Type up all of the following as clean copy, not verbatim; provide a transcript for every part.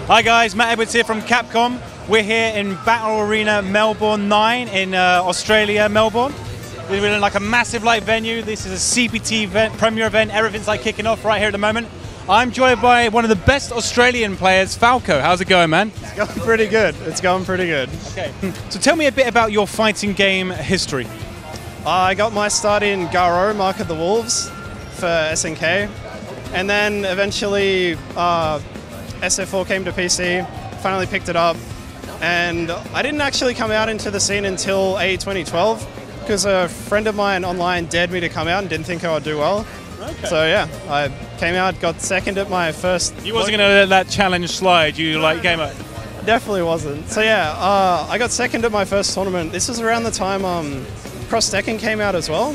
Hi guys, Matt Edwards here from Capcom. We're here in Battle Arena Melbourne 9 in Australia, Melbourne. We're in like a massive light venue. This is a CPT event, premier event. Everything's like kicking off right here at the moment. I'm joined by one of the best Australian players, Falco. How's it going, man? It's going pretty good. It's going pretty good. Okay. So tell me a bit about your fighting game history. I got my start in Garo, Mark of the Wolves, for SNK. And then eventually SF4 came to PC, finally picked it up. And I didn't actually come out into the scene until A 2012, because a friend of mine online dared me to come out and didn't think I would do well. Okay. So yeah, I came out, got second at my first... You wasn't going to let that challenge slide, you like came out? Definitely wasn't. So yeah, I got second at my first tournament. This was around the time Cross Tekken came out as well.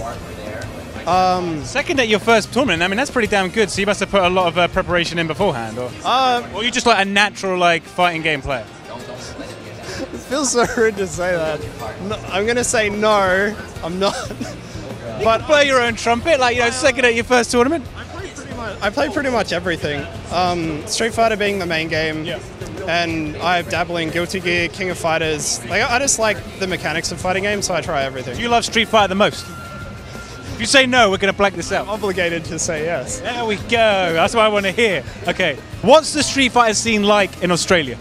Second at your first tournament, I mean that's pretty damn good, so you must have put a lot of preparation in beforehand, or you just like a natural like fighting game player? It feels so rude to say that. No, I'm going to say no, I'm not. But you play your own trumpet, like, you know, second at your first tournament? I play pretty much everything. Streetfighter being the main game, and I dabble in Guilty Gear, King of Fighters. Like, I just like the mechanics of fighting games, so I try everything. Do you love Street Fighter the most? If you say no, we're going to blank this out. I'm obligated to say yes. There we go, that's what I want to hear. Okay, what's the Street Fighter scene like in Australia?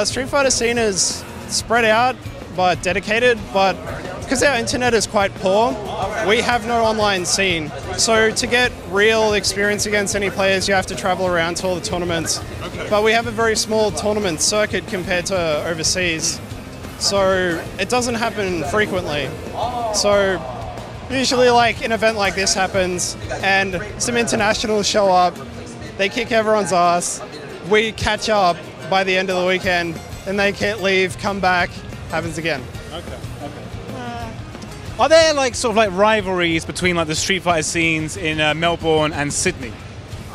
Street Fighter scene is spread out, but dedicated, but because our internet is quite poor, we have no online scene. So to get real experience against any players, you have to travel around to all the tournaments. Okay. But we have a very small tournament circuit compared to overseas. So it doesn't happen frequently. So usually like an event like this happens and some internationals show up, they kick everyone's ass, we catch up by the end of the weekend, and they can't leave, come back, happens again. Okay. Are there like sort of like rivalries between like the Street Fighter scenes in Melbourne and Sydney?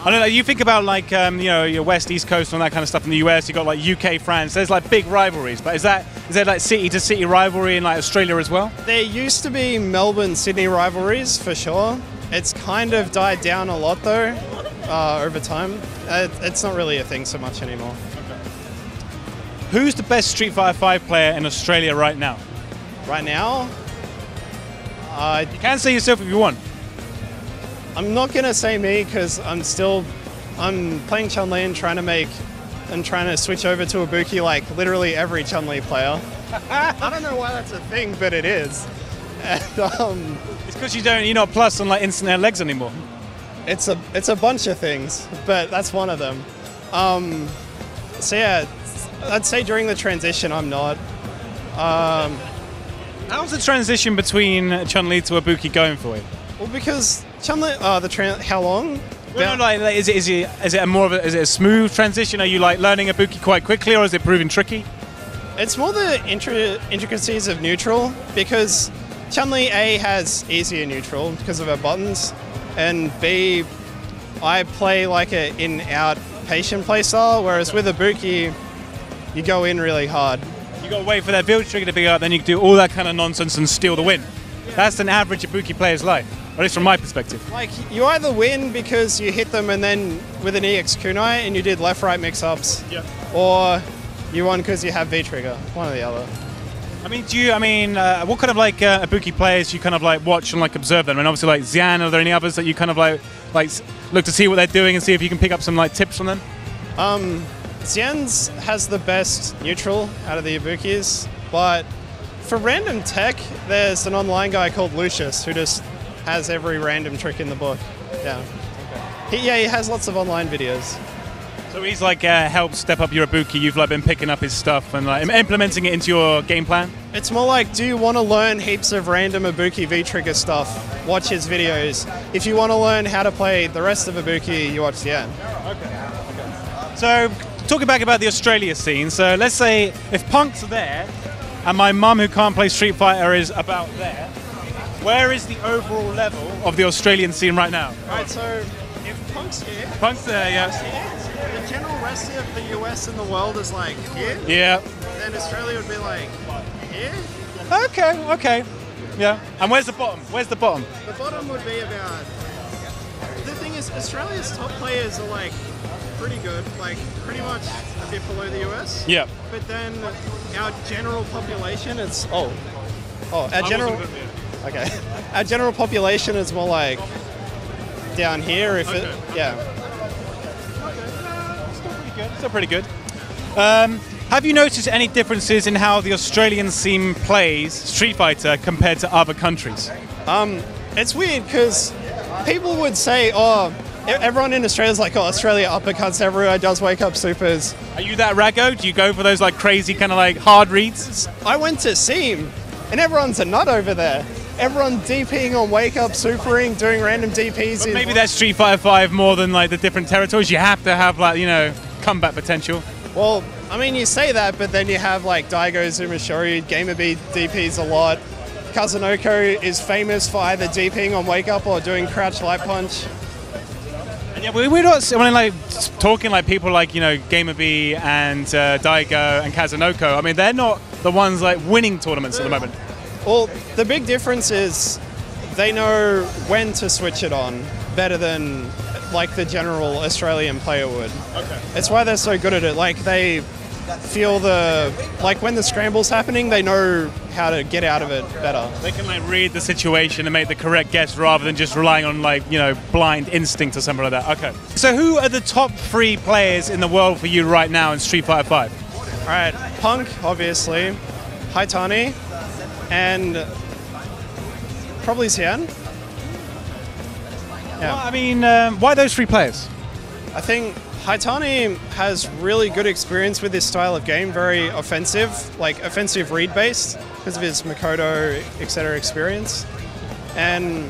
I don't know. You think about like you know, your West, East Coast, and all that kind of stuff in the US. You got like UK, France. There's like big rivalries. But is there like city to city rivalry in like Australia as well? There used to be Melbourne Sydney rivalries for sure. It's kind of died down a lot though over time. It's not really a thing so much anymore. Who's the best Street Fighter 5 player in Australia right now? Right now? You can say yourself if you want. I'm not going to say me because I'm playing Chun-Li and trying to switch over to Ibuki like literally every Chun-Li player. I don't know why that's a thing, but it is. And, it's because you're not plus on like instant air legs anymore. It's a bunch of things, but that's one of them. So yeah, I'd say during the transition I'm not. How's the transition between Chun-Li to Ibuki going for you? Well, because Chun-Li, how long? Well, no, like, is it a smooth transition? Are you like learning Ibuki quite quickly, or is it proving tricky? It's more the intricacies of neutral, because Chun-Li A has easier neutral because of her buttons, and B, I play like an in-out patient play style, whereas with Ibuki, you go in really hard. You got to wait for that build trigger to be up, then you can do all that kind of nonsense and steal the win. That's an average Ibuki player's life, or at least from my perspective. Like, you either win because you hit them and then with an EX kunai and you did left-right mix-ups, or you won because you have V-trigger, one or the other. I mean, what kind of like Ibuki players you kind of like watch and like observe them? And obviously like Xian, are there any others that you kind of like look to see what they're doing and see if you can pick up some like tips from them? Xian's has the best neutral out of the Ibukis, but for random tech, there's an online guy called Lucius who just has every random trick in the book. Yeah. Okay. He has lots of online videos. So he's like helped step up your Ibuki. You've like been picking up his stuff and like implementing it into your game plan. It's more like, do you want to learn heaps of random Ibuki V-trigger stuff? Watch his videos. If you want to learn how to play the rest of Ibuki, you watch Xian. Okay. So, talking back about the Australia scene, so let's say if Punk's there and my mum who can't play Street Fighter is about there, where is the overall level of the Australian scene right now? Right, so if Punk's here... Punk's there, yeah. The general rest of the US and the world is like here? Yeah. Then Australia would be like here? Okay. Yeah. And where's the bottom? The bottom would be about... The thing is, Australia's top players are like pretty good, like pretty much a dip below the US. Yeah. But then our general population is our general our general population is more like down here. If it Still pretty good. Have you noticed any differences in how the Australian scene plays Street Fighter compared to other countries? It's weird because people would say, oh, everyone in Australia is like, oh, Australia uppercuts everywhere, does wake up supers. Are you that raggo? Do you go for those like crazy kind of like hard reads? I went to Seam and everyone's a nut over there. Everyone DPing on wake up, supering, doing random DPs. But maybe that's Street Fighter 5 more than like the different territories. You have to have like, you know, comeback potential. Well, I mean, you say that, but then you have like Daigo Zumashori, Gamer B DPs a lot. Kazunoko is famous for either DPing on wake up or doing crouch light punch. And yeah, we're not, when like talking like people like, you know, Gamer B and Daigo and Kazunoko, I mean, they're not the ones like winning tournaments at the moment. Well, the big difference is they know when to switch it on better than like the general Australian player would. Okay. It's why they're so good at it. Like they feel like when the scramble's happening, they know how to get out of it better. They can like read the situation and make the correct guess rather than just relying on like, you know, blind instinct or something like that. Okay. So who are the top 3 players in the world for you right now in Street Fighter 5? All right, Punk, obviously, Haitani, and probably Xian. Yeah. Well, I mean, why those 3 players? I think Haitani has really good experience with this style of game, very offensive, like offensive read-based, because of his Makoto, etc. experience. And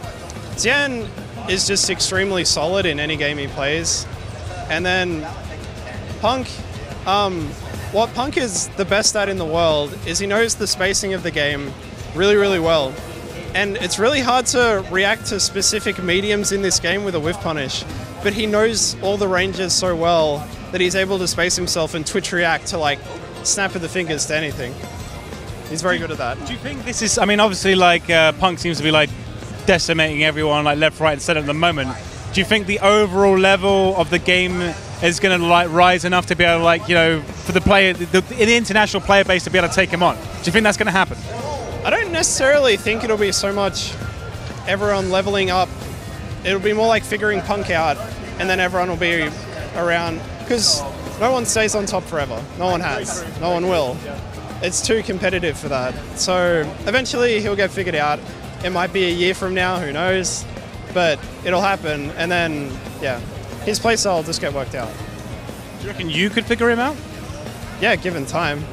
Xian is just extremely solid in any game he plays. And then Punk, what Punk is the best at in the world is he knows the spacing of the game really, really well. And it's really hard to react to specific mediums in this game with a whiff punish, but he knows all the ranges so well that he's able to space himself and twitch react to like snap of the fingers to anything. He's very good at that. Do you think this is, I mean, obviously like Punk seems to be like decimating everyone like left, right and center at the moment. Do you think the overall level of the game is going to like rise enough to be able to like, you know, for the player, the international player base to be able to take him on? Do you think that's going to happen? I don't necessarily think it'll be so much everyone leveling up. It'll be more like figuring Punk out and then everyone will be around, because no one stays on top forever. No one has. No one will. It's too competitive for that. So eventually he'll get figured out. It might be a year from now, who knows, but it'll happen. And then, yeah, his playstyle will just get worked out. Do you reckon you could figure him out? Yeah, given time.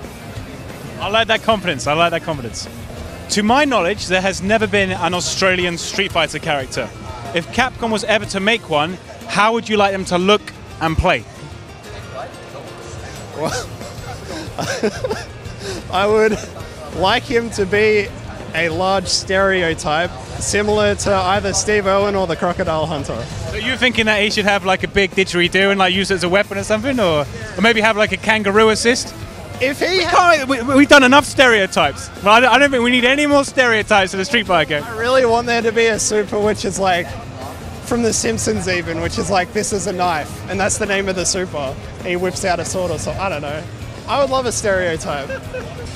I like that confidence. I like that confidence. To my knowledge, there has never been an Australian Street Fighter character. If Capcom was ever to make one, how would you like them to look and play? Well, I would like him to be a large stereotype, similar to either Steve Irwin or the Crocodile Hunter. So you're thinking that he should have like a big didgeridoo and like use it as a weapon or something, or maybe have like a kangaroo assist? If he we've done enough stereotypes. Well, I don't think we need any more stereotypes in the Street Fighter game. I really want there to be a super which is like from The Simpsons even, which is like, this is a knife, and that's the name of the super. He whips out a sword or something. I don't know. I would love a stereotype.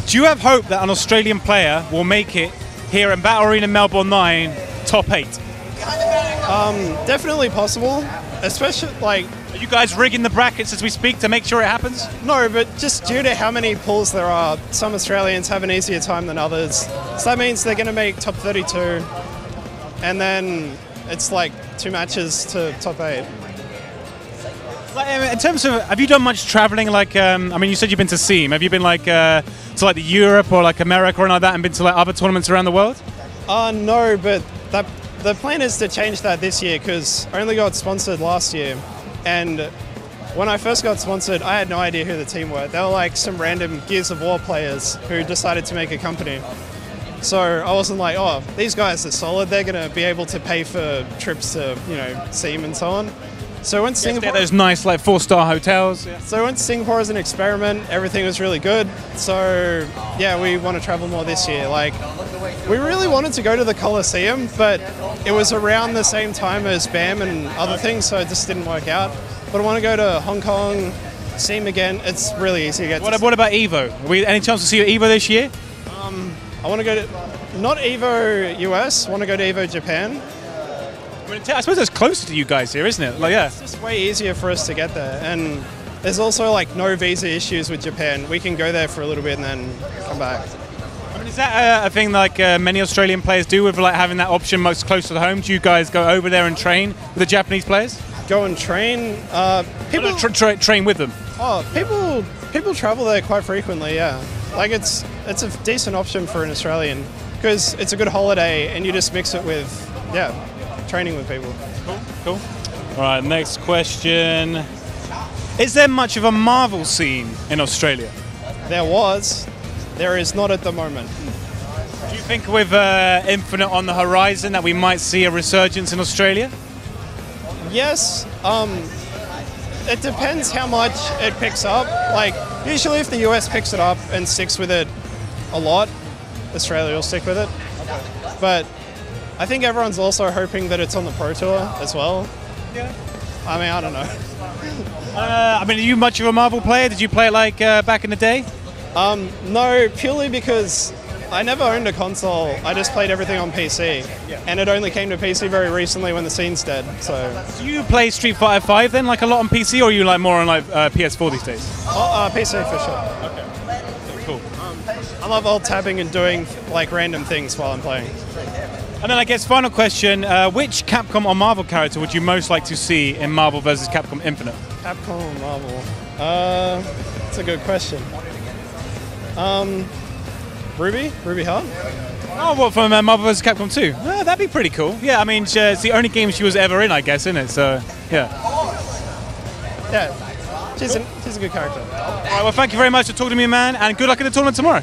Do you have hope that an Australian player will make it here in Battle Arena Melbourne 9 top 8? Definitely possible, especially like... Are you guys rigging the brackets as we speak to make sure it happens? No, but just due to how many pools there are, some Australians have an easier time than others. So that means they're going to make top 32, and then it's like 2 matches to top 8. Like, in terms of, have you done much traveling? Like, I mean, you said you've been to SEAM. Have you been like to like the Europe or like America or anything like that, and been to like other tournaments around the world? No, but the plan is to change that this year because I only got sponsored last year, and when I first got sponsored, I had no idea who the team were. They were like some random Gears of War players who decided to make a company. So I wasn't like, oh, these guys are solid. They're going to be able to pay for trips to, you know, SEAM and so on. So when Singapore, those nice like 4-star hotels. Yeah. So when Singapore as an experiment, everything was really good. So yeah, we want to travel more this year. Like, we really wanted to go to the Coliseum, but it was around the same time as BAM and other things, so it just didn't work out. But I want to go to Hong Kong, Steam again, it's really easy to get. What about Evo? Any chance to see you at Evo this year? I want to go to not Evo US. Want to go to Evo Japan. I suppose it's closer to you guys here, isn't it? Like, yeah. It's just way easier for us to get there, and there's also like no visa issues with Japan. We can go there for a little bit and then come back. I mean, is that a thing like many Australian players do with like having that option most close to home? Do you guys go over there and train with the Japanese players? Go and train. People train with them. Oh, people travel there quite frequently. Yeah, like it's a decent option for an Australian because it's a good holiday and you just mix it with training with people. Cool. All right, next question. Is there much of a Marvel scene in Australia? There is not at the moment. Do you think with Infinite on the horizon that we might see a resurgence in Australia? Yes. It depends how much it picks up. Like, usually if the US picks it up and sticks with it a lot, Australia will stick with it. Okay. But I think everyone's also hoping that it's on the Pro Tour as well. Yeah. I mean, I don't know. Are you much of a Marvel player? Did you play it like back in the day? No, purely because I never owned a console. I just played everything on PC, and it only came to PC very recently when the scene's dead. So, do you play Street Fighter 5 then, like a lot on PC, or are you like more on like PS4 these days? PC for sure. Okay, cool. I love alt tabbing and doing like random things while I'm playing. And then I guess final question: which Capcom or Marvel character would you most like to see in Marvel vs. Capcom Infinite? Capcom or Marvel? That's a good question. Ruby Hart? Oh, what, from Marvel vs. Capcom 2? Oh, that'd be pretty cool. Yeah, I mean, it's the only game she was ever in, I guess, isn't it? So, yeah. Yeah, she's a good character. All right, well, thank you very much for talking to me, man, and good luck in the tournament tomorrow.